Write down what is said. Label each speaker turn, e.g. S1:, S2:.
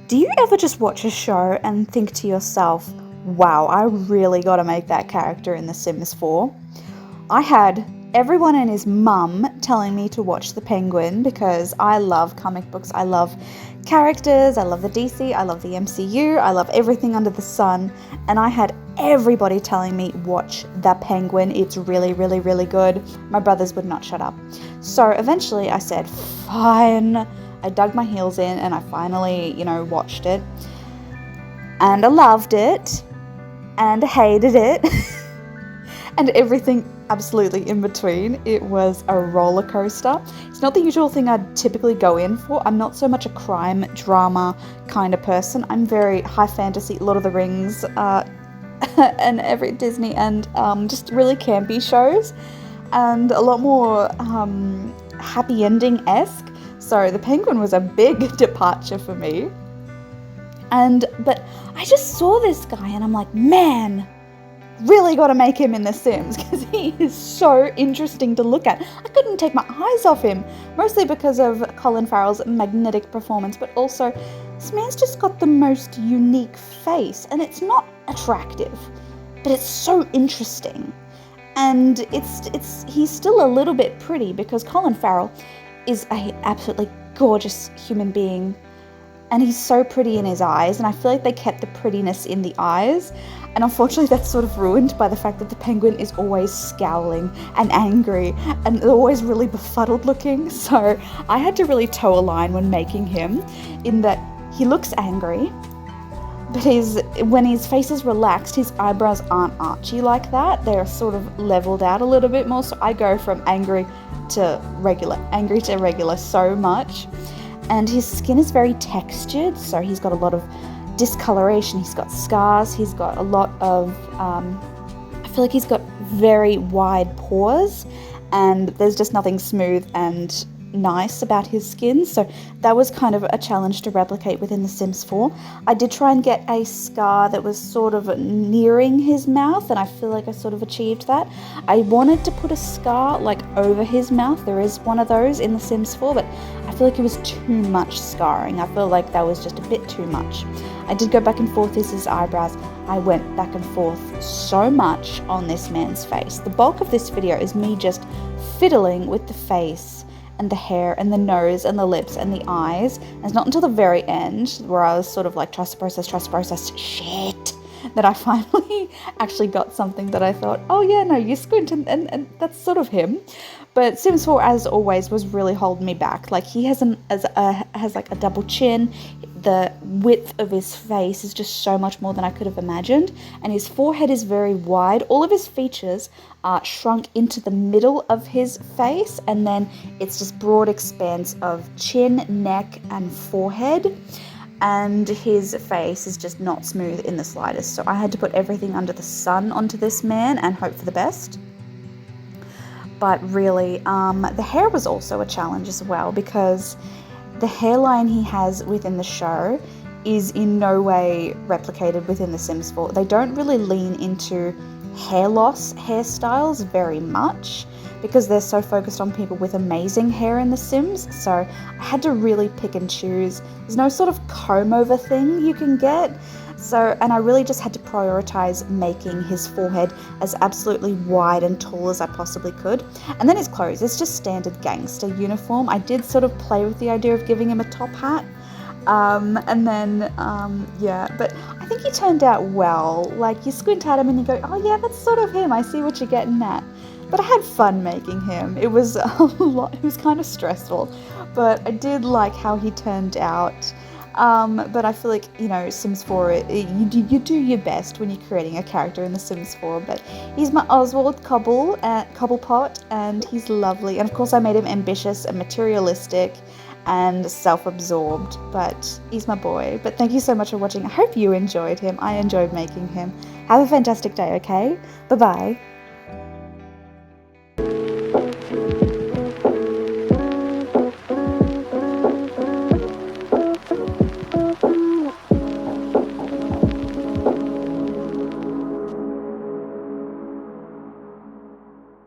S1: Do you ever just watch a show and think to yourself, wow, I really got to make that character in The Sims 4? I had everyone and his mum telling me to watch The Penguin because I love comic books, I love characters, I love the DC, I love the MCU, I love everything under the sun, and I had everybody telling me, watch The Penguin, it's really, really, really good. My brothers would not shut up. So eventually I said, fine. I dug my heels in and I finally, watched it. And I loved it and hated it and everything absolutely in between. It was a roller coaster. It's not the usual thing I'd typically go in for. I'm not so much a crime drama kind of person. I'm very high fantasy, Lord of the Rings, and every Disney and just really campy shows, and a lot more happy ending-esque. So The Penguin was a big departure for me. But I just saw this guy and I'm like, man, really got to make him in The Sims because he is so interesting to look at. I couldn't take my eyes off him, mostly because of Colin Farrell's magnetic performance, but also this man's just got the most unique face, and it's not attractive, but it's so interesting. And he's still a little bit pretty because Colin Farrell is an absolutely gorgeous human being, and he's so pretty in his eyes, and I feel like they kept the prettiness in the eyes, and unfortunately that's sort of ruined by the fact that the penguin is always scowling and angry and always really befuddled looking. So I had to really toe a line when making him, in that he looks angry, but when his face is relaxed, his eyebrows aren't archy like that. They're sort of leveled out a little bit more. So I go from angry to regular so much. And his skin is very textured, so he's got a lot of discoloration. He's got scars. He's got a lot of, I feel like he's got very wide pores, and there's just nothing smooth and nice about his skin. So that was kind of a challenge to replicate within The Sims 4. I did try and get a scar that was sort of nearing his mouth, and I feel like I sort of achieved that. I wanted to put a scar like over his mouth. There is one of those in The Sims 4, but I feel like it was too much scarring. I feel like that was just a bit too much. I did go back and forth with his eyebrows. I went back and forth so much on this man's face. The bulk of this video is me just fiddling with the face and the hair and the nose and the lips and the eyes. And it's not until the very end where I was sort of like, trust the process, shit, that I finally actually got something that I thought, oh yeah, no, you squint and that's sort of him. But Sims 4, as always, was really holding me back. Like, he has like a double chin. The width of his face is just so much more than I could have imagined, and his forehead is very wide. All of his features are shrunk into the middle of his face, and then it's just broad expanse of chin, neck, and forehead, and his face is just not smooth in the slightest. So I had to put everything under the sun onto this man and hope for the best. But really, the hair was also a challenge as well, because the hairline he has within the show is in no way replicated within The Sims 4. They don't really lean into hair loss hairstyles very much because they're so focused on people with amazing hair in The Sims. So I had to really pick and choose. There's no sort of comb over thing you can get. And I really just had to prioritize making his forehead as absolutely wide and tall as I possibly could. And then his clothes, it's just standard gangster uniform. I did sort of play with the idea of giving him a top hat. But I think he turned out well. Like, you squint at him and you go, oh yeah, that's sort of him. I see what you're getting at. But I had fun making him. It was it was kind of stressful, but I did like how he turned out. But I feel like, Sims 4, you do your best when you're creating a character in The Sims 4, but he's my Oswald Cobblepot, and he's lovely. And of course I made him ambitious and materialistic and self-absorbed, but he's my boy. But thank you so much for watching. I hope you enjoyed him. I enjoyed making him. Have a fantastic day, okay? Bye-bye.